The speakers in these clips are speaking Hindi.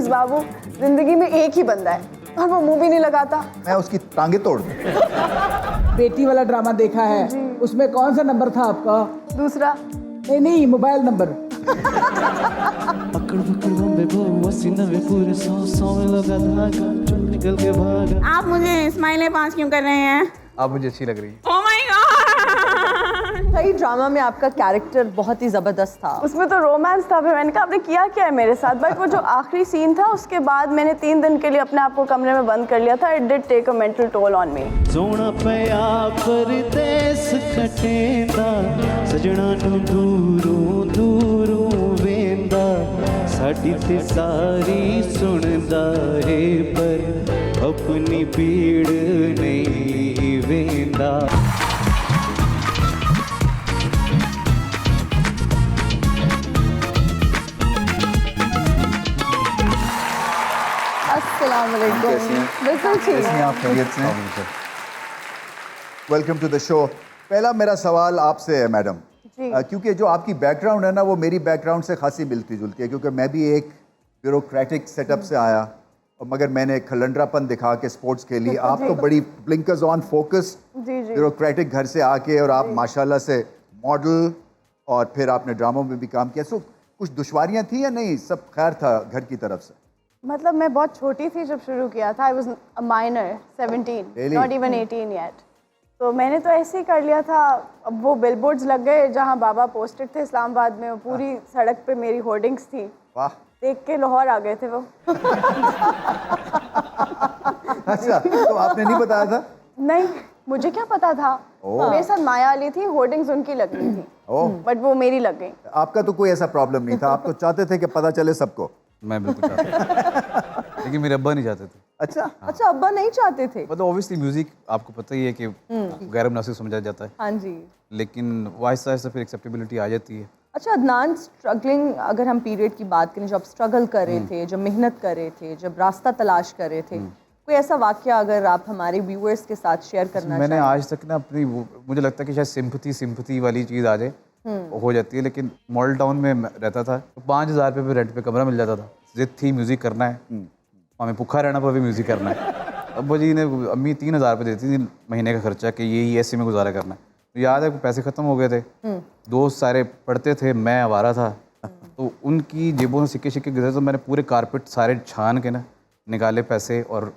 प्लीज बाबू, जिंदगी में एक ही बंदा है और वो मुंह भी नहीं लगाता। मैं उसकी टांगे तोड़ दूं। बेटी वाला ड्रामा देखा है, उसमें कौन सा नंबर था आपका? दूसरा। नहीं, मोबाइल नंबर। पकड़ पकड़ बम्बे बहु अस्सी नब्बे पूरे 100 में लगा धागा, चुप निकल के भागा। आप मुझे स्माइलें 5 क्यों कर रहे हैं? आप मुझे अच्छी लग रही है। Oh my God! सही ड्रामा में आपका कैरेक्टर बहुत ही जबरदस्त था। उसमें तो रोमांस था, फिर मैंने कहा आपने किया क्या है मेरे साथ, बट वो जो आखिरी सीन था उसके बाद मैंने 3 दिन के लिए अपने आप को कमरे में बंद कर लिया था। It did take a mental toll on me. Sona Piya परदेस कटेंदा, सजना नू दूरों दूरों वेंदा, साडी ते सारी सुनदा है पर अपनी पीड़ नहीं वेंदा। बिल्कुल ठीक। आप खैरियत से? Welcome to the show. पहला मेरा सवाल आपसे है मैडम, क्योंकि जो आपकी बैकग्राउंड है ना वो मेरी बैकग्राउंड से खासी मिलती जुलती है, क्योंकि मैं भी एक ब्यूरोक्रेटिक सेटअप से आया और मगर मैंने खलंडरापन दिखा के स्पोर्ट्स खेली। आप तो बड़ी ब्लिंकर्स ऑन फोकस ब्यूरोक्रेटिक घर से आके, और आप माशाल्लाह से मॉडल और फिर आपने ड्रामों में भी काम किया। सो कुछ दुश्वारियाँ थी या नहीं, सब खैर था घर की तरफ से? मतलब मैं बहुत छोटी थी जब शुरू किया था। I was a minor, 17, not even 18 yet. तो मैंने तो ऐसे ही कर लिया था। अब वो बिलबोर्ड्स लग गए जहाँ बाबा पोस्टेड थे इस्लामाबाद में, वो पूरी सड़क पे मेरी होर्डिंग्स थी। वाह, देख के लाहौर आ गए थे वो। अच्छा, तो आपने नहीं बताया था? नहीं, मुझे क्या पता था। मेरे साथ माया अली थी, होर्डिंग्स उनकी लगनी थी, बट वो मेरी लग गई। आपका तो कोई ऐसा प्रॉब्लम नहीं था, आप तो चाहते थे कि पता चले सबको। मैं बिल्कुल चाहता था, लेकिन मेरे अब्बा नहीं चाहते थे। अच्छा। अच्छा, अब्बा नहीं चाहते थे? मतलब ऑब्वियसली म्यूजिक आपको पता ही है कि गैर मुनासिब समझा जाता है। हाँ जी। लेकिन वो आहिस्ता आहिस्ता फिर एक्सेप्टेबिलिटी आ जाती है। अच्छा अदनान, स्ट्रगलिंग अगर हम पीरियड की बात करें, जब स्ट्रगल कर रहे थे, जब मेहनत कर रहे थे, जब रास्ता तलाश कर रहे थे, कोई ऐसा वाकया अगर आप हमारे व्यूअर्स के साथ शेयर करना मैंने आज तक ना अपनी मुझे लगता है कि शायद सिंपथी वाली चीज़ आ जाए हो जाती है। लेकिन मॉडल टाउन में रहता था, तो 5,000 रुपये पे रेंट पे कमरा मिल जाता था। जिद थी म्यूज़िक करना है, हमें भूखा रहना पर भी म्यूज़िक करना है। अब्बा जी ने, अम्मी 3,000 रुपये देती थी महीने का खर्चा कि यही ऐसे में गुजारा करना है। तो याद है पैसे ख़त्म हो गए थे, दोस्त सारे पढ़ते थे, मैं आवारा था, तो उनकी जेबों से सिक्के शिक्के गुजरे। तो मैंने पूरे कारपेट सारे छान के ना निकाले पैसे और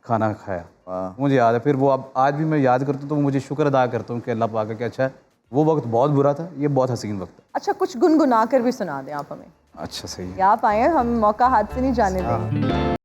खाना खाया। मुझे याद है, फिर वो अब आज भी मैं याद करता हूँ तो मुझे शुक्र अदा करता हूँ कि अल्लाह पाक का अच्छा है, वो वक्त बहुत बुरा था, ये बहुत हसीन वक्त है। अच्छा, कुछ गुनगुना कर भी सुना दें आप हमें। अच्छा सही है। आप आए, हम मौका हाथ से नहीं जाने देंगे।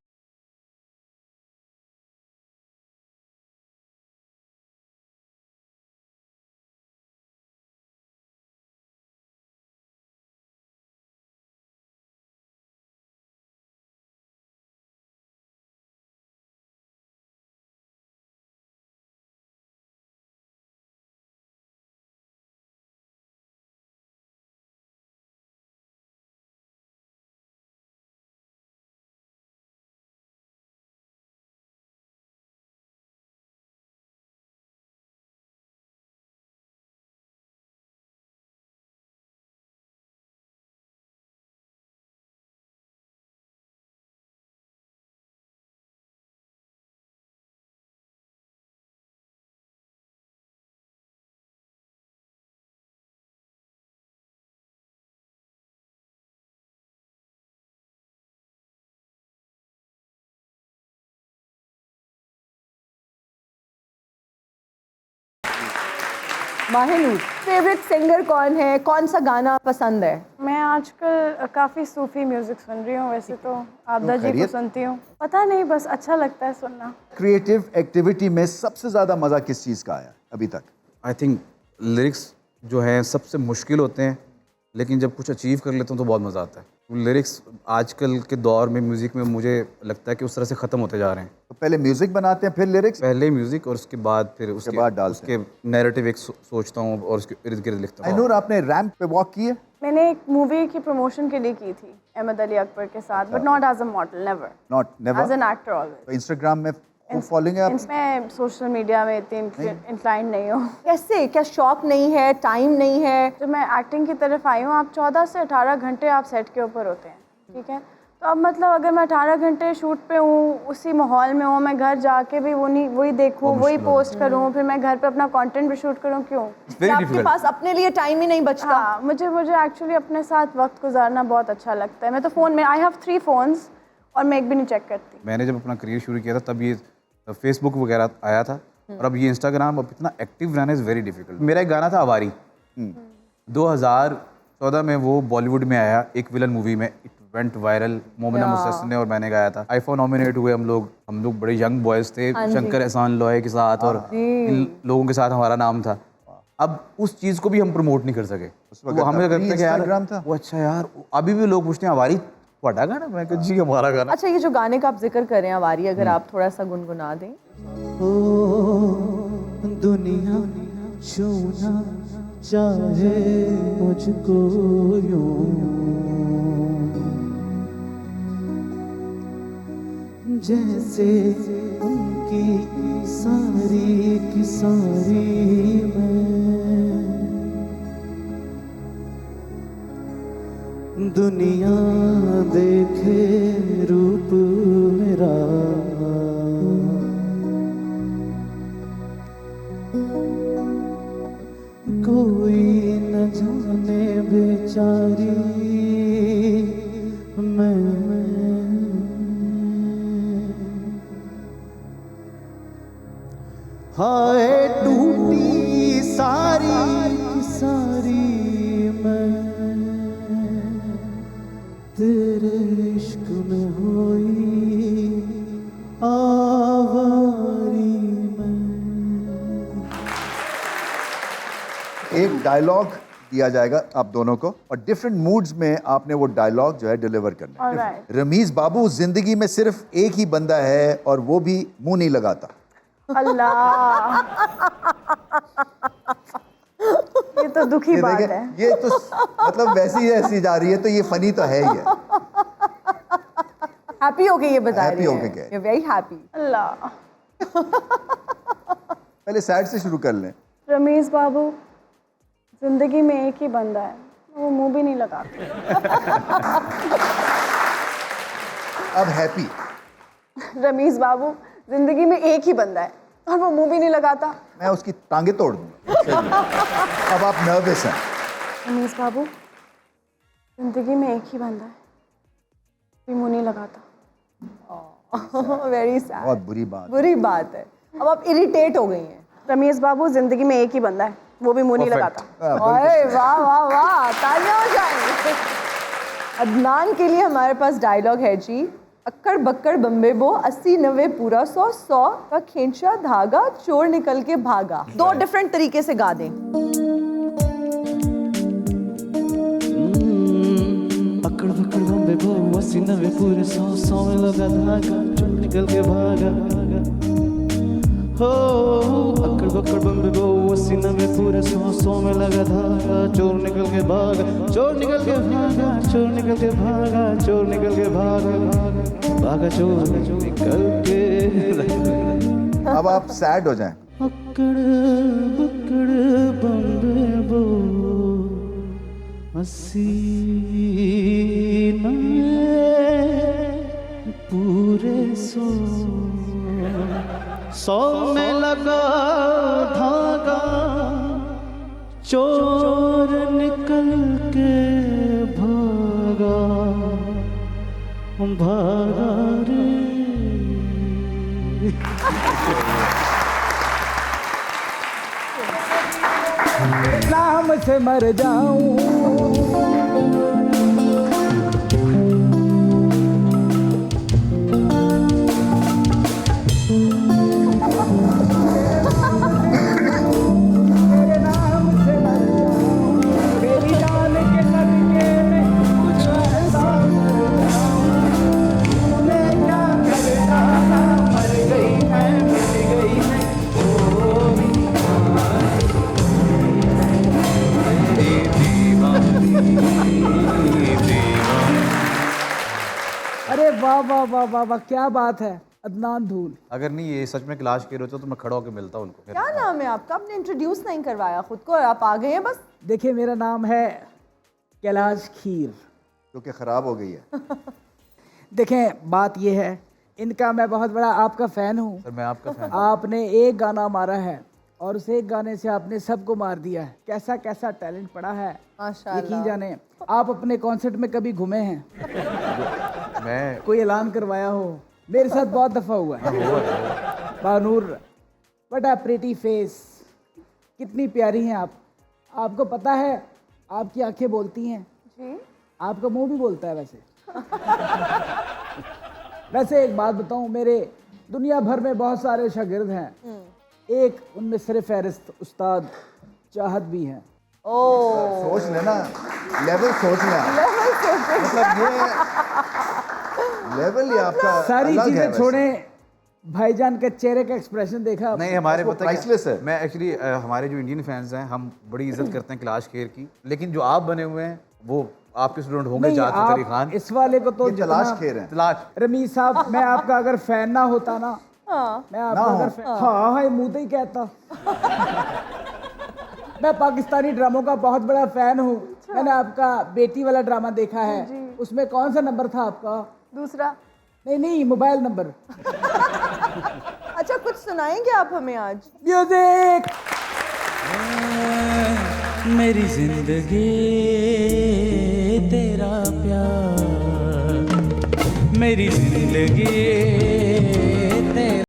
माहिनूर, फेवरेट सिंगर कौन है, कौन सा गाना पसंद है? मैं आजकल काफ़ी सूफी म्यूज़िक सुन रही हूँ। वैसे तो आबदा जी को सुनती हूँ, पता नहीं बस अच्छा लगता है सुनना। क्रिएटिव एक्टिविटी में सबसे ज़्यादा मज़ा किस चीज़ का आया अभी तक? आई थिंक लिरिक्स जो हैं सबसे मुश्किल होते हैं, लेकिन जब कुछ अचीव कर लेते हो तो बहुत मज़ा आता है। लिरिक्स आजकल के दौर में म्यूज़िक में मुझे लगता है कि उस तरह से ख़त्म होते जा रहे हैं। तो पहले म्यूज़िक बनाते हैं फिर लिरिक्स? पहले म्यूज़िक और उसके बाद फिर उसके बाद डालते हैं। उसके नैरेटिव एक सोचता हूँ और उसके इर्द गिर्द लिखता हूँ। नूर, आपने रैंप पे वॉक की है? मैंने एक मूवी की प्रमोशन के लिए की थी अहमद अली अकबर के साथ, but not as a model, never as an actor always. तो इंस्टाग्राम में फॉलोइंग है आप? मैं सोशल मीडिया में इतनी इंक्लाइंड नहीं हूँ। कैसे, क्या शौक नहीं है, टाइम नहीं है? जब मैं एक्टिंग की तरफ आई हूँ, आप 14 से 18 घंटे आप सेट के ऊपर होते हैं, ठीक है? तो अब मतलब अगर मैं 18 घंटे शूट पे हूँ, उसी माहौल में हूँ, मैं घर जाके भी वही देखूँ, वही पोस्ट करूँ, फिर मैं घर पे अपना कंटेंट भी शूट करूँ, क्यों? आपके पास अपने लिए टाइम ही नहीं बचता। हाँ, मुझे एक्चुअली अपने साथ वक्त गुजारना बहुत अच्छा लगता है। मैं तो फ़ोन में, आई हैव 3 phones और मैं एक भी नहीं चेक करती। मैंने जब अपना करियर शुरू किया था तब ये फेसबुक वगैरह आया था, और अब ये इंस्टाग्राम, अब इतना एक्टिव रहना इज़ वेरी डिफिकल्ट। मेरा एक गाना था आवारी, 2014 में वो बॉलीवुड में आया एक विलन मूवी में, इट वेंट वायरल। मोमिना मुसस्सिर ने और मैंने गाया था। आईफोन नॉमिनेट हुए हम लोग बड़े यंग बॉयज़ थे, शंकर एहसान लोहे के साथ और इन लोगों के साथ हमारा नाम था। अब उस चीज़ को भी हम प्रमोट नहीं कर सके। वो हमें लगता है कि यार वो अच्छा यार, अभी भी लोग पूछते हैं आवारी वाटा गाना, मैं कहा जी हमारा गाना। अच्छा, ये जो गाने का आप जिक्र कर रहे हैं आवारी, अगर आप थोड़ा सा गुनगुना दें। ओ दुनिया छूना चाहे मुझको यूं, जैसे उनकी सारी की सारी मैं, दुनिया देखे रूप मेरा, कोई न जाने बेचारी मैं, हाय टूटी सारी की सारी मैं, तेरे इश्क में होई आवारी मैं। एक डायलॉग दिया जाएगा आप दोनों को, और डिफरेंट मूड्स में आपने वो डायलॉग जो है डिलीवर करना है। Alright. रमीज बाबू, जिंदगी में सिर्फ एक ही बंदा है और वो भी मुंह नहीं लगाता। अल्लाह, ये तो दुखी बात देखें, है। ये तो मतलब वैसी ऐसी जा रही है, तो ये फनी तो है ही है। हैप्पी हो गए ये बता रही Happy हो हैं। के कह। You're very happy। अल्लाह, पहले सैड से शुरू कर लें। रमीज बाबू, जिंदगी में एक ही बंदा है, वो मुंह भी नहीं लगाता। अब हैप्पी। रमीज बाबू, जिंदगी में एक ही बंदा है और वो मुंह भी नहीं लगाता। मैं उसकी टांगे तोड़ दूंगा। अब आप नर्वस हैं। रमीज बाबू, जिंदगी में एक ही बंदा है, कोई मुंह नहीं लगाता। Very sad. बहुत बुरी बात। बुरी बात है। अब आप इरिटेट हो गई हैं। रमीज बाबू, जिंदगी में एक ही बंदा है, वो भी मुंह नहीं लगाता। ओए वाह वाह वाह, तालियां हो जाएं। अदनान के लिए हमारे पास डायलॉग है जी। अक्कड़ बक्कड़ बम्बे बो, 80 90 पूरा 100 100 का खींचा धागा, चोर निकल के भागा। 2 डिफरेंट तरीके से गा दें। अकड़ बकड़ बम्बे बो, 80 90 पूरे 100 100 में लगा धागा, चोर निकल के भागा। हो अकड़ बकड़ बम्बे बो, 80 90 पूरे 100 100 में लगा धागा, चोर निकल के भागा, चोर निकल के भागा, चोर निकल के भागा, चोर निकल के भागा, भागा चोर निकल के। अब आप सैड हो जाएं। अकड़ बकड़ बम्बे बो, 80 90 पूरे 100 100 में लगा धागा, चोर निकल के भागा, भागा रे। नाम से मर जाऊं, मेरे नाम से मर जाऊं, मेरी जान के सदके में कुछ ऐसा मैं क्या करता, मर गई है, मिट गई है। अरे वाह वाह वाह वाह वाह, क्या बात है अदनान धूल। अगर नहीं ये सच में क्लास के होते तो मैं खड़ा होकर मिलता उनको। क्या नाम है आपका? आपने इंट्रोड्यूस नहीं करवाया खुद को और आप आ गए हैं बस। देखिए, मेरा नाम है कैलाश खीर। जो कि खराब हो गई है। देखें बात ये है, इनका मैं बहुत बड़ा आपका फ़ैन हूँ। सर मैं आपका फैन। आपने एक गाना मारा है और उस एक गाने से आपने सबको मार दिया है। कैसा कैसा टैलेंट पड़ा है, माशाल्लाह। यकीन जाने। आप अपने कॉन्सर्ट में कभी घूमे हैं? मैं कोई ऐलान करवाया हो? मेरे साथ बहुत दफ़ा हुआ है। Banur, what a pretty face, कितनी प्यारी हैं आप। आपको पता है आपकी आंखें बोलती हैं, जी आपका मुंह भी बोलता है वैसे। वैसे एक बात बताऊं, मेरे दुनिया भर में बहुत सारे शागिर्द हैं, एक उनमें सिर्फ फहरिस्त उस्ताद चाहत भी हैं। सोच लेना, लेवल सोच लेना, मतलब ये लेवल ही आपका सारी अलग है चीजें वैसे। छोड़ें, भाईजान के चेहरे का एक्सप्रेशन देखा आपने? नहीं, हमारे वो पता क्या- priceless है। मैं एक्चुअली हमारे जो इंडियन फैंस हैं हम बड़ी इज्जत करते हैं कैलाश खेर की, लेकिन जो आप बने हुए हैं वो आपके स्टूडेंट होंगे नहीं, जात फतेह अली आप खान। इस वाले को तो ये तलाश जितना- खेर हैं। तलाश रमीज साहब, मैं आपका अगर फैन ना होता ना, मैं आपका ना अगर हो। फैन, हाँ हाँ मुंह तो ही कहता। मैं पाकिस्तानी ड्रामों का बहुत बड़ा फैन हूँ। मैंने आपका बेटी वाला ड्रामा देखा है, उसमें कौन सा नंबर था आपका? दूसरा। नहीं नहीं, मोबाइल नंबर। अच्छा, कुछ सुनाएंगे आप हमें आज? म्यूजिक। मेरी जिंदगी तेरा प्यार, मेरी जिंदगी तेरा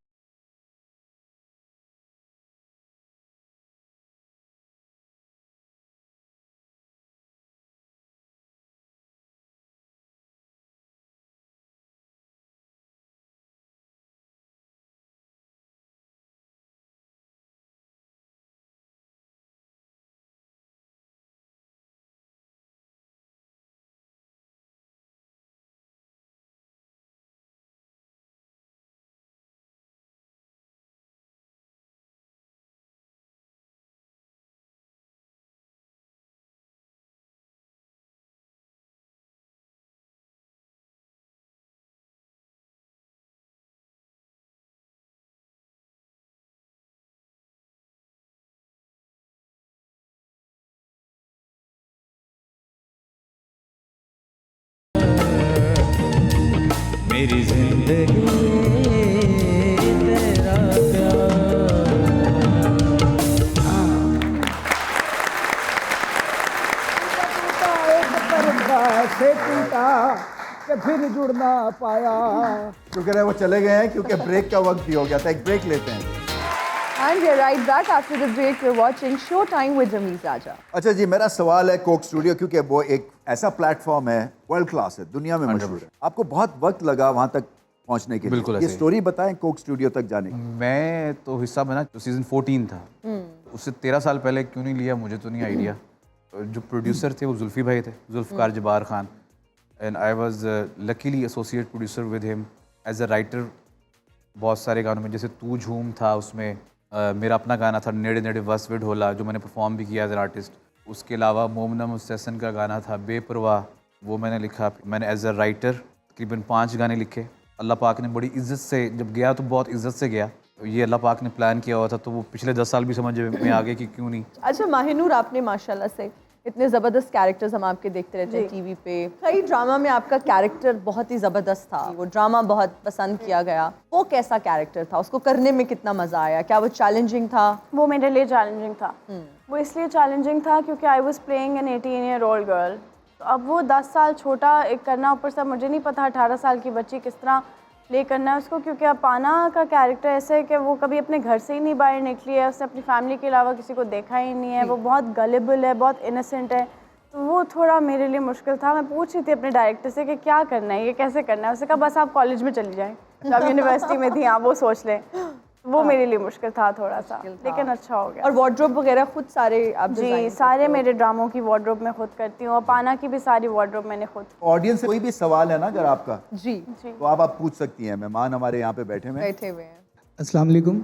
मेरी जिंदगी तेरा प्यार। से टूटा कि फिर जुड़ ना पाया। शुक्र है वो चले गए हैं क्योंकि ब्रेक का वक्त भी हो गया था। एक ब्रेक लेते हैं। And we are right back after the break. We're watching Showtime with Rameez Raja. अच्छा जी, मेरा सवाल है कोक स्टूडियो, क्योंकि वो एक ऐसा प्लेटफॉर्म है, वर्ल्ड क्लास है, दुनिया में मशहूर है। आपको बहुत वक्त लगा वहाँ तक पहुँचने के लिए। बिल्कुल ये ऐसे ही। स्टोरी बताएं कोक स्टूडियो तक जाने की। मैं तो हिस्सा बना जो सीज़न 14 था, उससे 13 साल पहले क्यों नहीं लिया मुझे तो नहीं आइडिया। जो प्रोड्यूसर थे वो जुल्फी भाई थे, Zulfiqar Jabbar Khan, and I was luckily associate producer with him as a writer. बहुत सारे गानों में, जैसे तू झूम था, उसमें मेरा अपना गाना था नेड़े नेड़े वस विड होला, जो मैंने परफॉर्म भी किया एज एन आर्टिस्ट। उसके अलावा मोमना मुस्तहसन का गाना था बेपरवाह, वो मैंने लिखा। मैंने एज अ राइटर तकरीबन 5 गाने लिखे। अल्लाह पाक ने बड़ी इज्जत से, जब गया तो बहुत इज्जत से गया। ये अल्लाह पाक ने प्लान किया हुआ था, तो वो पिछले 10 साल भी समझ में आ गए कि क्यों नहीं। अच्छा माहिनूर, आपने माशाल्लाह से इतने ज़बरदस्त कैरेक्टर्स हम आपके देखते रहते हैं टीवी पे। कई ड्रामा में आपका कैरेक्टर बहुत ही ज़बरदस्त था, वो ड्रामा बहुत पसंद किया गया। वो कैसा कैरेक्टर था? उसको करने में कितना मज़ा आया? क्या वो चैलेंजिंग था? वो मेरे लिए चैलेंजिंग था। वो इसलिए चैलेंजिंग था क्योंकि I was playing an 18-year-old girl. तो अब वो 10 साल छोटा एक करना, ऊपर से मुझे नहीं पता 18 साल की बच्ची किस तरह प्ले करना है उसको, क्योंकि अपाना का कैरेक्टर ऐसे है कि वो कभी अपने घर से ही नहीं बाहर निकली है, उसने अपनी फैमिली के अलावा किसी को देखा ही नहीं है, वो बहुत गलेबल है, बहुत इनोसेंट है। तो वो थोड़ा मेरे लिए मुश्किल था। मैं पूछ रही थी अपने डायरेक्टर से कि क्या करना है, ये कैसे करना है। उसने कहा बस आप कॉलेज में चली जाएँ, जब यूनिवर्सिटी में थी आप वो सोच लें। वो मेरे लिए मुश्किल था थोड़ा सा, लेकिन अच्छा हो गया। और वार्डरोब वगैरह खुद सारे आप जी, design सारे करते हो? मेरे ड्रामों की वार्डरोब मैं खुद करती हूँ, और पाना की भी सारी वार्डरोब मैंने खुद। ऑडियंस से कोई भी सवाल है ना अगर आपका, जी तो आप पूछ सकती हैं। मेहमान हमारे यहाँ पे बैठे हुए हैं। बैठे हुए हैं। अस्सलाम वालेकुम,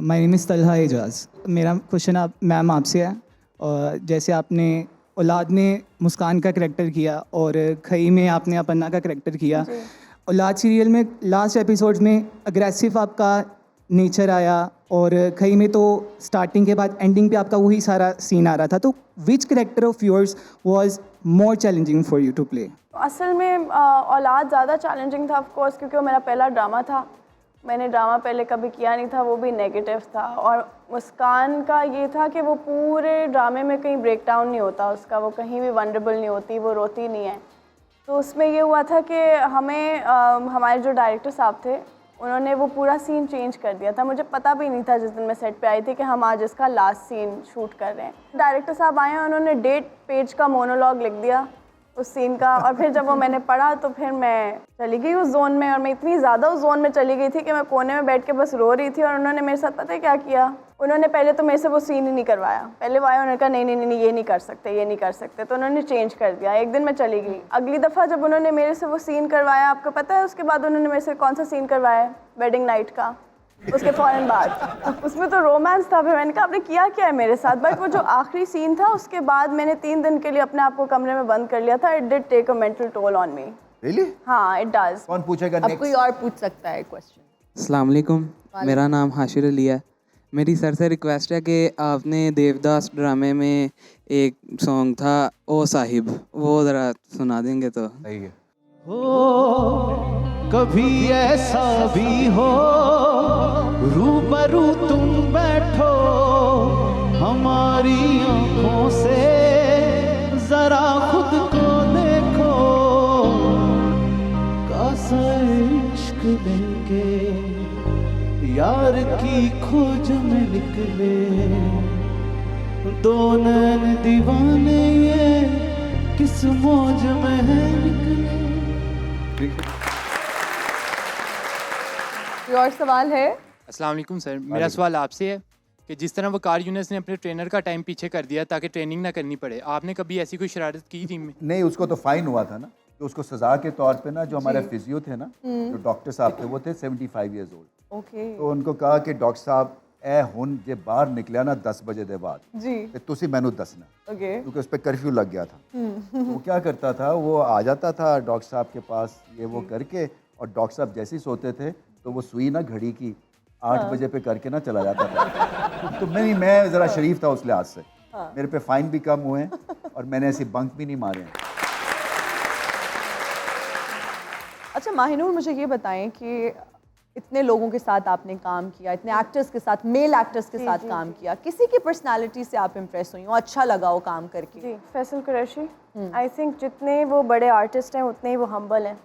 my name is Talha Ejaz. मेरा क्वेश्चन आप मैम आपसे है, और जैसे आपने औलाद में मुस्कान का करैक्टर किया और खई में आपने अपन्ना का करैक्टर किया, औलाद सीरियल में लास्ट एपिसोड में अग्रेसिव आपका नेचर आया, और खई में तो स्टार्टिंग के बाद एंडिंग पे आपका वही सारा सीन आ रहा था। तो which character of yours was more challenging for you to play? असल में औलाद ज़्यादा चैलेंजिंग था ऑफ कोर्स, क्योंकि वो मेरा पहला ड्रामा था। मैंने ड्रामा पहले कभी किया नहीं था, वो भी नेगेटिव था। और मुस्कान का ये था कि वो पूरे ड्रामे में कहीं ब्रेक डाउन नहीं होता उसका, वो कहीं भी वनरेबल नहीं होती, वो रोती नहीं है। तो उसमें ये हुआ था कि हमें हमारे जो डायरेक्टर साहब थे उन्होंने वो पूरा सीन चेंज कर दिया था। मुझे पता भी नहीं था जिस दिन मैं सेट पे आई थी कि हम आज इसका लास्ट सीन शूट कर रहे हैं। डायरेक्टर साहब आए हैं, उन्होंने 1.5 पेज का मोनोलॉग लिख दिया उस सीन का। और फिर जब वो मैंने पढ़ा तो फिर मैं चली गई उस जोन में, और मैं इतनी ज़्यादा उस जोन में चली गई थी कि मैं कोने में बैठ के बस रो रही थी। और उन्होंने मेरे साथ पता है क्या किया, उन्होंने पहले तो मेरे से वो सीन ही नहीं करवाया। पहले वो आया, उन्होंने कहा नहीं नहीं नहीं ये नहीं कर सकते, ये नहीं कर सकते, तो उन्होंने चेंज कर दिया। एक दिन मैं चली गई। अगली दफ़ा जब उन्होंने मेरे से वो सीन करवाया, आपको पता है उसके बाद उन्होंने मेरे से कौन सा सीन करवाया? वेडिंग नाइट का। उसके फ़ौरन बाद उसमें तो रोमांस था। फिर मैंने कहा आपने किया क्या है मेरे साथ? बट वो जो आखिरी सीन था उसके बाद मैंने 3 दिन के लिए अपने आप को कमरे में बंद कर लिया था। It did take a mental toll on me. Really? हाँ, इट डज। कौन पूछेगा अब नेक्स्ट? कोई और पूछ सकता है क्वेश्चन। अस्सलाम वालेकुम, मेरा नाम हाशिर अली है। मेरी सर से रिक्वेस्ट है कि आपने देवदास ड्रामे में एक सॉन्ग था ओ साहिब, वो ज़रा सुना देंगे तो सही है। हो कभी ऐसा भी हो रूबरू तुम बैठो हमारी आंखों से जरा खुद को देखो, कासा इश्क लेके यार की खोज में निकले, दो नैन दीवाने ये किस मौज में है निकले। कोई और सवाल है? अस्सलाम वालेकुम सर, मेरा सवाल आपसे है कि जिस तरह वकार यूनिस ने अपने ट्रेनर का टाइम पीछे कर दिया ताकि ट्रेनिंग ना करनी पड़े, आपने कभी ऐसी कोई शरारत की टीम में? नहीं, उसको तो फाइन हुआ था ना, तो उसको सजा के तौर पे ना जो हमारे फिजियो थे ना, जो डॉक्टर साहब थे, वो थे 75 ईयर्स ओल्ड। ओके तो उनको कहा कि डॉक्टर साहब ए हुन जे बाहर निकलिया ना 10 बजे के बाद जी ते तुसी मैनू दसना, ओके क्योंकि उस पर कर्फ्यू लग गया था। तो वो क्या करता था, वो आ जाता था डॉक्टर साहब के पास ये वो करके, और डॉक्टर साहब जैसे ही सोते थे तो वो सुई ना घड़ी की 8 बजे पे करके ना चला जाता था। तो मैं ज़रा शरीफ था उस लिहाज से, मेरे पे फाइन भी कम हुए और मैंने ऐसी बंक भी नहीं मारे हैं। अच्छा माहिनूर, मुझे ये बताएं कि इतने लोगों के साथ आपने काम किया, इतने एक्टर्स के साथ, मेल एक्टर्स के साथ काम किया, किसी की पर्सनालिटी से आप इम्प्रेस हुई हो, अच्छा लगा हो काम करके? जी, फैसल कुरैशी। आई थिंक जितने वो बड़े आर्टिस्ट हैं उतने ही वो हम्बल हैं।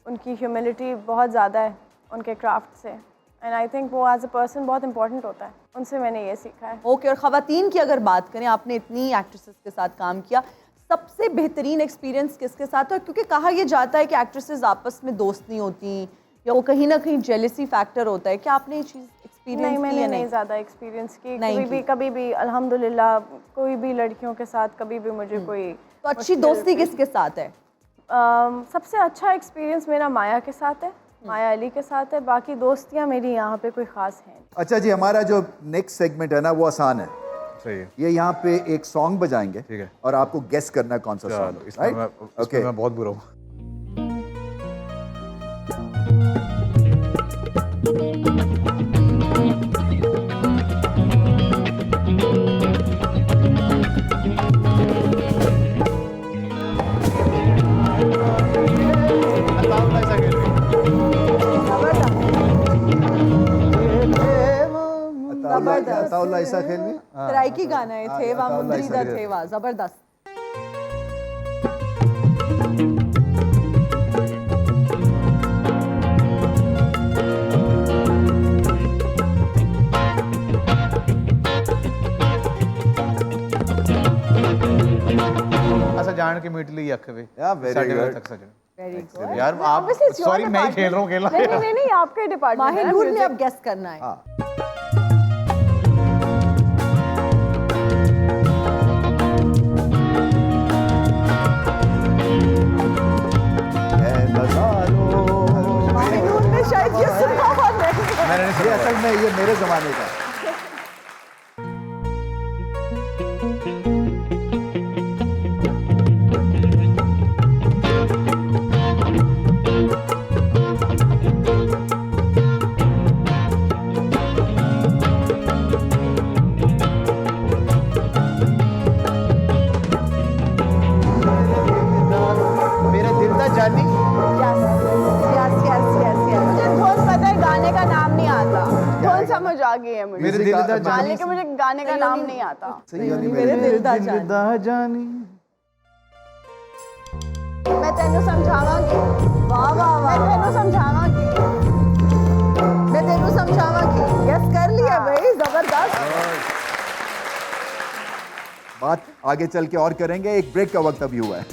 उनकी ह्यूमिलिटी बहुत ज़्यादा है उनके क्राफ्ट से, एंड आई थिंक वो एज अ पर्सन बहुत इंपॉर्टेंट होता है। उनसे मैंने ये सीखा है। ओके, और ख़वातीन की अगर बात करें, आपने इतनी एक्ट्रेसेस के साथ काम किया, सबसे बेहतरीन एक्सपीरियंस किसके साथ है? क्योंकि कहा यह जाता है कि एक्ट्रेसेस आपस में दोस्त नहीं होती या वो कहीं ना कहीं जेलसी फैक्टर होता है। क्या आपने ये चीज़ एक्सपीरियंस नहीं, की? मैंने या नहीं ज़्यादा एक्सपीरियंस की। नहीं कभी भी अल्हम्दुलिल्लाह कोई भी लड़कियों के साथ कभी भी मुझे कोई तो अच्छी दोस्ती किसके साथ है? सबसे अच्छा एक्सपीरियंस मेरा माया के साथ है, माया अली के साथ है। बाकी दोस्तियाँ मेरी यहाँ पे कोई ख़ास हैं। अच्छा जी, हमारा जो नेक्स्ट सेगमेंट है ना वो आसान है। सही है। ये यहाँ पे एक सॉन्ग बजाएंगे, ठीक है, और आपको गेस करना है कौन सा सॉन्ग। इसमें मैं बहुत बुरा हूँ। ऐसा खेल में सराइकी गाना है, थेवा मुंदरी दा थेवा, जबरदस्त। ऐसा जान के मीट ली अख वे वेरी गुड। तक सजन। Very good. यार आप सॉरी मैं ही खेल रहा हूँ खेला। नहीं, आपके डिपार्टमेंट माहिनूर ने अब गेस करना है। हाँ। माहिनूर ने शायद ये सुना हुआ नहीं। मैंने नहीं ये सुना। असल में ये मेरे जमाने का। मेरे है मुझे। मेरे दिल दा हाँ, लेकिन मुझे गाने का नाम नहीं आता। सही गाने मेरे दिल दा जानी। दा जानी मैं तेनू समझावांगी, वाह वाह मैं वाह, तेनू समझावांगी। मैं तेनू समझावांगी। यस कर लिया भाई, जबरदस्त। बात आगे चल के और करेंगे, एक ब्रेक का वक्त अभी हुआ है।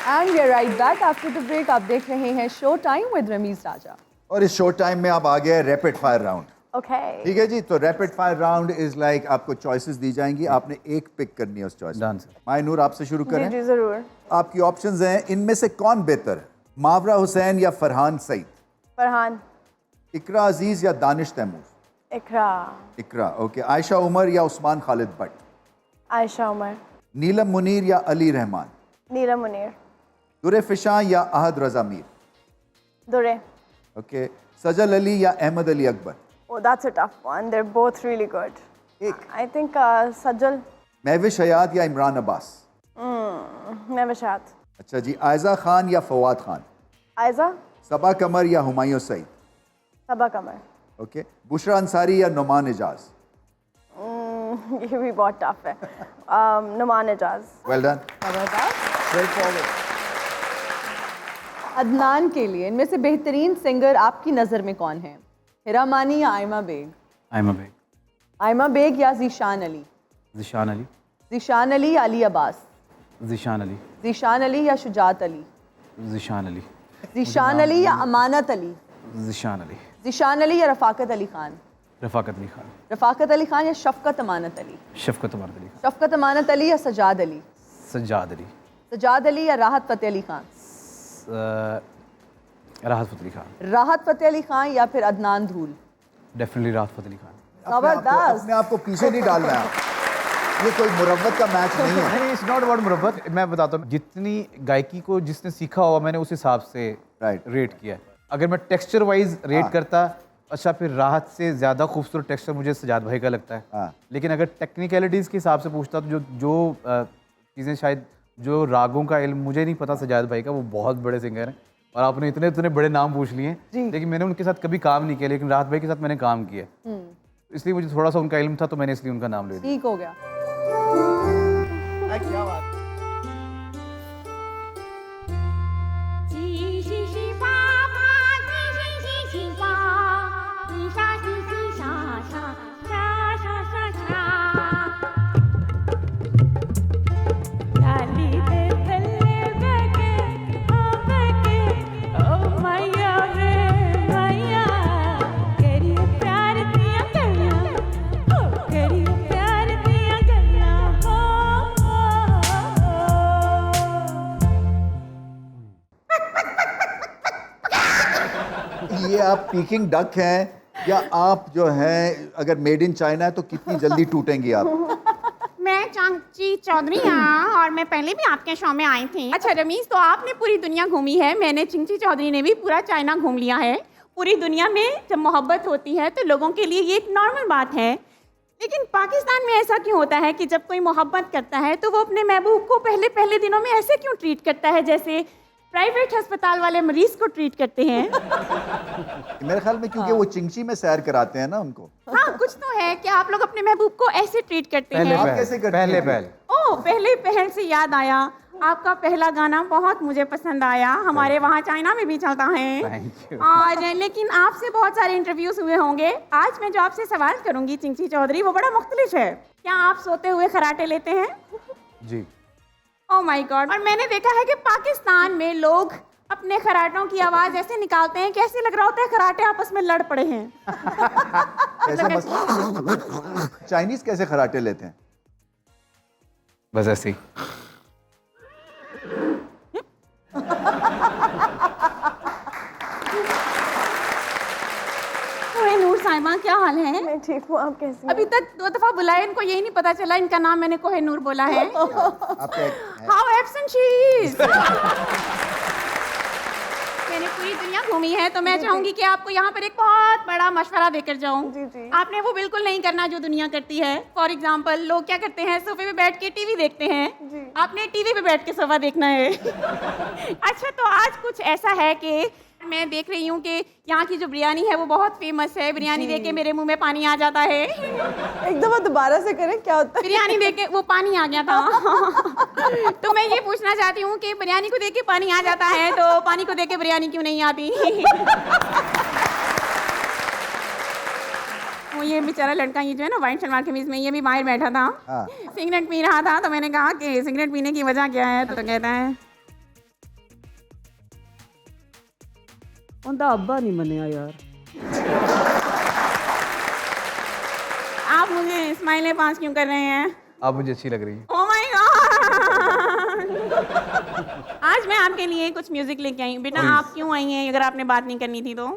And we are right back after the break. आप देख रहे हैं show time with Rameez Raja. और इस शो टाइम में आप आ गए रैपिड फायर राउंड। ओके, ठीक है जी, तो rapid fire round is like आपको चॉइसेस दी जाएंगी, आपने एक पिक करनी है उस चॉइस। Done, sir. मायनूर आपसे शुरू जी करें। जी जरूर। आपकी ऑप्शंस हैं, इनमें से कौन बेहतर, मावरा हुसैन या फरहान सईद, फरहान। इकरा अजीज या दानिश तैमूर? इकरा। इकरा, ओके। आयशा उमर या उस्मान खालिद भट्ट? आयशा उमर। नीलम मुनीर या अली रहमान? नीलम मुनीर। दुरे फिशां या अहद रजा मीर? दुरे। ओके। सजल अली या Ahmad Ali Akbar? Oh, that's a tough one. They're both really good. एक। I think सज्जल। महविश हयात या इमरान अब्बास? नवशात। अच्छा जी, आयजा खान या फवाद खान? आयजा। सबा कमर या हुमायूं सईद? सबा कमर। ओके। बुशरा अंसारी या नुमान एजाज? ये भी बहुत टफ है। नुमान एजाज। Well done. अदनान के लिए इनमें से बेहतरीन सिंगर आपकी नज़र में कौन है? हिरा मानी या आयमा बेग? आयमा बेग। आयमा बेग या जीशान अली? जिशान अली। जीशान अली या अली अब्बास? जिशान अली। जीशान अली या शुजात अली? जिशान अली। जीशान अली या अमानत अली? जिशान अली। जीशान अली या रफ़ाकत अली खान? रफ़ाकत अली खान। रफ़ाकत अली खान या शफ़क़त अमानत अली? शफ़क़त अमानत अली खान। शफ़क़त अमानत अली या सजाद अली? सज्जाद अली। सजाद अली या राहत फ़तेह अली खान? राहत फ़तेह अली खान। राहत फ़तेह अली खान या फिर अदनान धूल? डेफिनेटली राहत फ़तेह अली खान। जबरदस्त। अपने आप को पीछे नहीं डालना है, ये कोई मुरव्वत का मैच नहीं है। नहीं, इट्स नॉट अबाउट मुरब्बत। मैं बताता हूँ, जितनी गायकी को जिसने सीखा होगा मैंने उस हिसाब से रेट किया है। अगर मैं टेक्सचर वाइज रेट करता, अच्छा फिर राहत से ज़्यादा खूबसूरत टेक्सचर मुझे सजाद भाई का लगता है। लेकिन अगर टेक्निकलिटीज़ के हिसाब से पूछता तो जो चीज़ें शायद जो रागों का इल्म मुझे नहीं पता सजाद भाई का, वो बहुत बड़े सिंगर हैं और आपने इतने इतने बड़े नाम पूछ लिए, लेकिन मैंने उनके साथ कभी काम नहीं किया, लेकिन राहत भाई के साथ मैंने काम किया, इसलिए मुझे थोड़ा सा उनका इल्म था तो मैंने इसलिए उनका नाम ले दिया। ठीक हो गया। क्या बात। ये आप पीकिंग डक हैं या आप जो हैं अगर मेड इन चाइना है तो कितनी जल्दी टूटेंगी आप? मैं चांची चौधरी हाँ, और मैं पहले भी आपके शो में आई थी। अच्छा रमीज, तो आपने पूरी दुनिया घूमी है, मैंने चिंची चौधरी ने भी पूरा चाइना घूम लिया है। पूरी दुनिया में जब मोहब्बत होती है तो लोगों के लिए ये एक नॉर्मल बात है, लेकिन पाकिस्तान में ऐसा क्यों होता है कि जब कोई मोहब्बत करता है तो वो अपने महबूब को पहले पहले दिनों में ऐसे क्यों ट्रीट करता है जैसे प्राइवेट अस्पताल वाले मरीज को ट्रीट करते हैं? मेरे ख्याल में क्योंकि वो चिंची में सैर कराते हैं ना उनको। हाँ, कुछ तो है कि आप लोग अपने महबूब को ऐसे ट्रीट करते हैं। आप कैसे करते हैं? पहले ओह, पहले पहल से याद आया, आपका पहला गाना बहुत मुझे पसंद आया, हमारे वहाँ चाइना में भी चलता है। और लेकिन आपसे बहुत सारे इंटरव्यूज हुए होंगे, आज मैं जो आपसे सवाल करूंगी चिंची चौधरी वो बड़ा मुख्तलिफ है। क्या आप सोते हुए खराटे लेते हैं? जी। Oh my God. और मैंने देखा है कि पाकिस्तान में लोग अपने खराटों की आवाज ऐसे निकालते हैं कैसे लग रहा होता है खराटे आपस में लड़ पड़े हैं। चाइनीज कैसे खराटे लेते हैं? बस ऐसे ही। कोहिनूर साहिबा, क्या हाल है? मैं ठीक हूँ, आप कैसे हैं? अभी तक 2 दफा बुलाया, इनको यही नहीं पता चला इनका नाम मैंने कोहिनूर बोला है। How absent she is. मैंने पूरी दुनिया घूमी है तो मैं चाहूंगी कि आपको यहाँ पर एक बहुत बड़ा मशवरा देकर जाऊँ। जी जी। आपने वो बिल्कुल नहीं करना जो दुनिया करती है। फॉर एग्जाम्पल, लोग क्या करते हैं, सोफे पे बैठ के टीवी देखते हैं, आपने टीवी पे बैठ के सोफा देखना है। अच्छा, तो आज कुछ ऐसा है कि मैं देख रही हूँ कि यहाँ की जो बिरयानी है वो बहुत फेमस है। बिरयानी देख के मेरे मुंह में पानी आ जाता है। एक दफा दोबारा से करें, क्या होता है? बिरयानी देख के वो पानी आ गया था। तो मैं ये पूछना चाहती हूँ कि बिरयानी को देख के पानी आ जाता है, तो पानी को देख के बिरयानी क्यों नहीं आती? वो ये बेचारा लड़का ये जो है ना वाइट सलवार कमीज में, ये भी बाहर बैठा था। सिगरेट पी रहा था। तो मैंने कहा कि सिगरेट पीने की वजह क्या है? तो कहता है उनका अब्बा नहीं मनिया यार। आप मुझे स्माइले पास क्यों कर रहे हैं? आप मुझे अच्छी लग रही है। Oh my God! आज मैं आपके लिए कुछ म्यूजिक लेके आई हूँ। बेटा आप क्यों आई हैं अगर आपने बात नहीं करनी थी तो?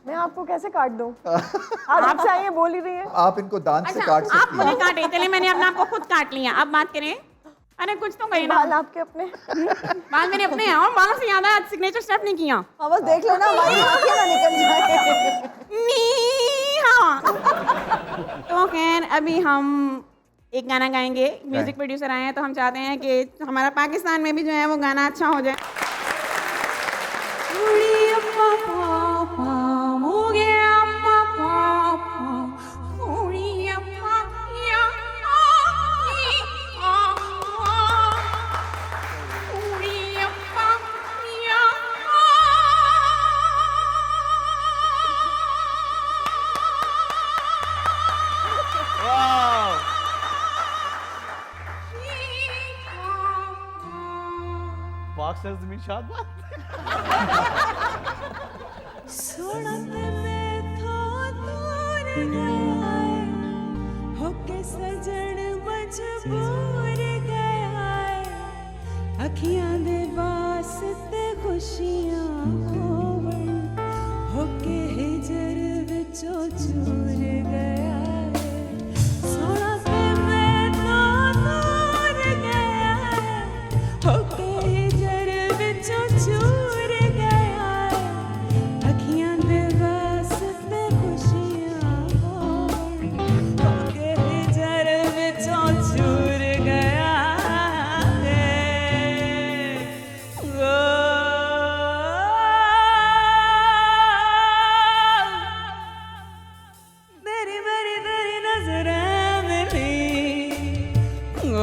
मैं आपको कैसे काट दूं? आपसे आई है, बोल ही रही है। आप इनको दांत से अच्छा काट सकती आप मुझे काटे, चले मैंने अपना आपको खुद काट लिया। अब बात करें। अरे कुछ तो कहीं ना। बाल आपके अपने? बाल मेरे अपने हैं। और बालों से याद है, आज सिग्नेचर स्टेप नहीं किया। हाँ बस देख लेना, हमारी आंखें ना निकल जाए। नी हाँ। तो खैर अभी हम एक गाना गाएंगे। म्यूजिक प्रोड्यूसर आए हैं तो हम चाहते हैं कि हमारा पाकिस्तान में भी जो है वो गाना अच्छा हो जाए। बॉक्सर्स में शाबाश। सजन मजबूर गया अखियां दे वास्ते खुशियां होके हिजर विचों चूर गया सोना ते मैं तो दूर गया होके हिजर विचों चूर गया अखियां दे वास्ते खुशियां होके हिजर विचों चूर गया मेरी मेरी तेरी नजरें मिली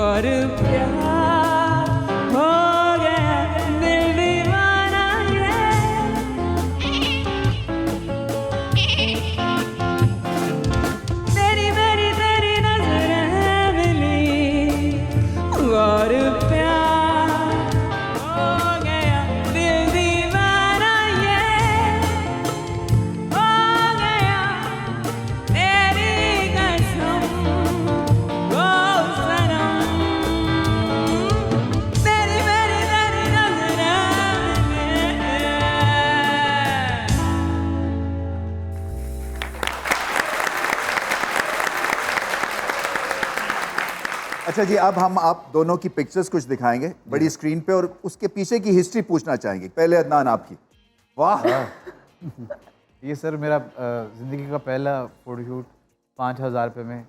और प्यार हो गया दिल दीवाना तेरी मेरी तेरी नजरें मिली और प्यार हो गया दिल दीवाना हो गया तेरी कसम ओ सनम तेरी मेरी तेरी नजरें मिली। अच्छा जी, अब हम आप दोनों की पिक्चर्स कुछ दिखाएंगे बड़ी स्क्रीन पे और उसके पीछे की हिस्ट्री पूछना चाहेंगे। पहले अदनान आपकी। वाह। ये सर मेरा ज़िंदगी का पहला फोटोशूट 5,000 रुपये में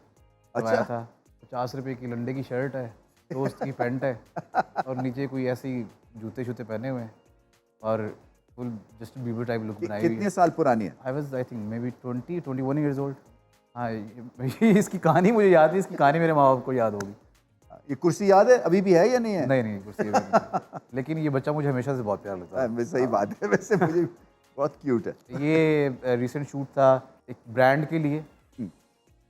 करवाया था। 50 रुपये की लंडे की शर्ट है, दोस्त की पैंट है और नीचे कोई ऐसी जूते शूते पहने हुए हैं और full Justin Bieber type look बनाई हुई कितने है। साल पुरानी है? I was I think may be 21 years old. हाँ इसकी कहानी मुझे याद नहीं, इसकी कहानी मेरे माँ बाप को याद होगी। ये कुर्सी याद है? अभी भी है या नहीं है? नहीं कुर्सी अभी नहीं। लेकिन ये बच्चा मुझे हमेशा से बहुत प्यार लगता है। सही बात है, वैसे मुझे बहुत क्यूट है। ये रिसेंट शूट था एक ब्रांड के लिए,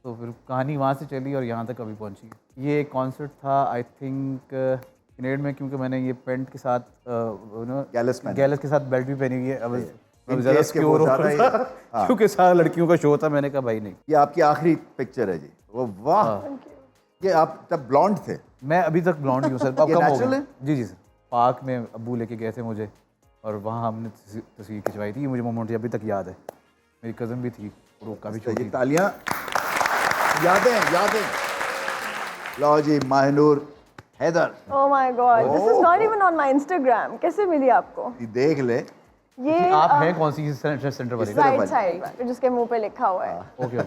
तो फिर कहानी वहाँ से चली और यहाँ तक अभी पहुँची। ये एक कॉन्सर्ट था आई थिंक कनेड में, क्योंकि मैंने ये पेंट के साथ गैलस के साथ बेल्ट भी पहनी हुई है। अब ज़्यादा सिक्योर हो रहा है क्योंकि सारा लड़कियों का शो था। मैंने कहा भाई नहीं। ये आपकी आखिरी पिक्चर है जी। वो वाह। ये आप तब ब्लॉन्ड थे? मैं अभी तक ब्लॉन्ड ही हूँ सर। अब ये कम हो natural गया। है? जी सर। पार्क में अब्बू लेके गए थे मुझे और वहाँ हमने तस्वीर खिंचवाई थी। ये मुझे मोमेंट अभी तक याद है। मेरी कज़न भी थी और वो काफ़ी छोटी। तालियां। यादें। लो जी, Mahinoor Haider. Oh my God, this is not even on my Instagram. कैसे मिली आपको? देख ले। ये आप हैं कौन सी सेंटर वाली? साइड जिसके मुंह पे लिखा हुआ है। ओके।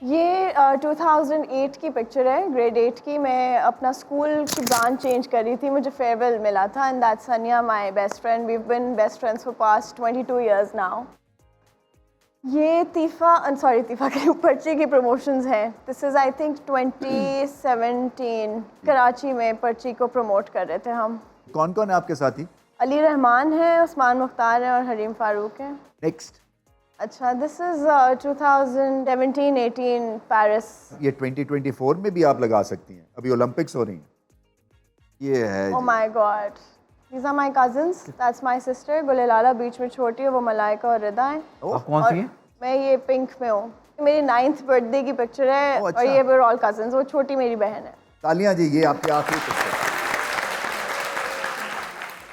ये 2008 की पिक्चर है, ग्रेड 8 की। मैं अपना स्कूल की ब्रांच चेंज कर रही थी, मुझे फेयरवेल मिला था, and that's Sania my best friend. We have been best friends for past 22 years now. ये तीफा के पर्ची की प्रमोशंस हैं। This is I think 2017 Karachi में पर्ची को प्रमोट कर रहे थे हम। कौन कौन है आपके साथी? अली रहमान है, उस्मान मुख्तार है और हरीम फारूक है। नेक्स्ट। अच्छा, दिस इज़ 2017-18 पेरिस। ये 2024 में भी आप लगा सकती हैं, अभी ओलंपिक्स हो रही हैं। ये है oh my God, these are my cousins. That's my sister Gulelala, बीच में छोटी है, वो मलाइका और रिदा है। आप कौन सी हैं? मैं ये पिंक में हूँ। मेरी 9th बर्थडे की पिक्चर है। अच्छा। और ये we're all cousins। वो छोटी मेरी बहन है। तालियां जी, ये आपकी आखिरी पिक्चर।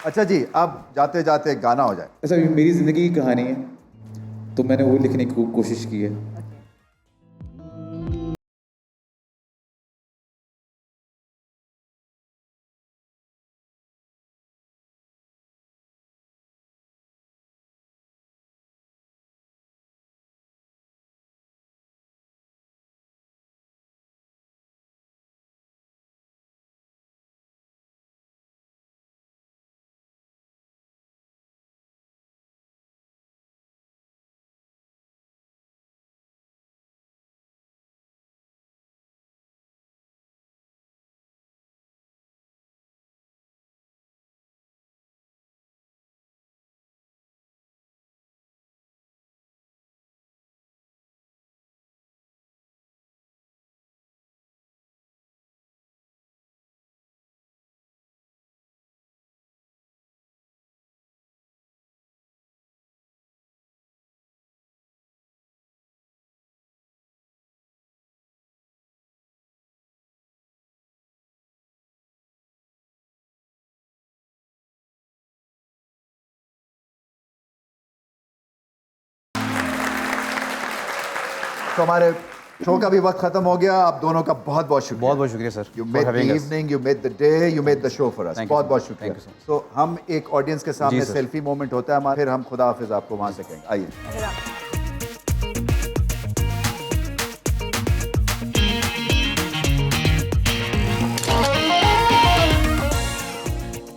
अच्छा जी, अब जाते जाते गाना हो जाए। अच्छा, ये मेरी ज़िंदगी की कहानी है, तो मैंने वो लिखने की कोशिश की है। तो हमारे शो का भी वक्त खत्म हो गया। आप दोनों का बहुत बहुत शुक्रिया। बहुत बहुत शुक्रिया sir. You made the evening, you made the day, you made the show for us. बहुत बहुत शुक्रिया। Thank you, sir. तो हम एक ऑडियंस के सामने जी, sir. सेल्फी मोमेंट होता है हमारा, फिर हम खुदा हाफिज आपको वहां से कहेंगे। आइए।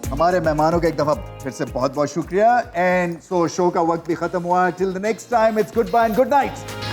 हमारे मेहमानों का एक दफा फिर से बहुत बहुत शुक्रिया। एंड सो शो का वक्त भी खत्म हुआ। Till the next time, it's good bye and good night.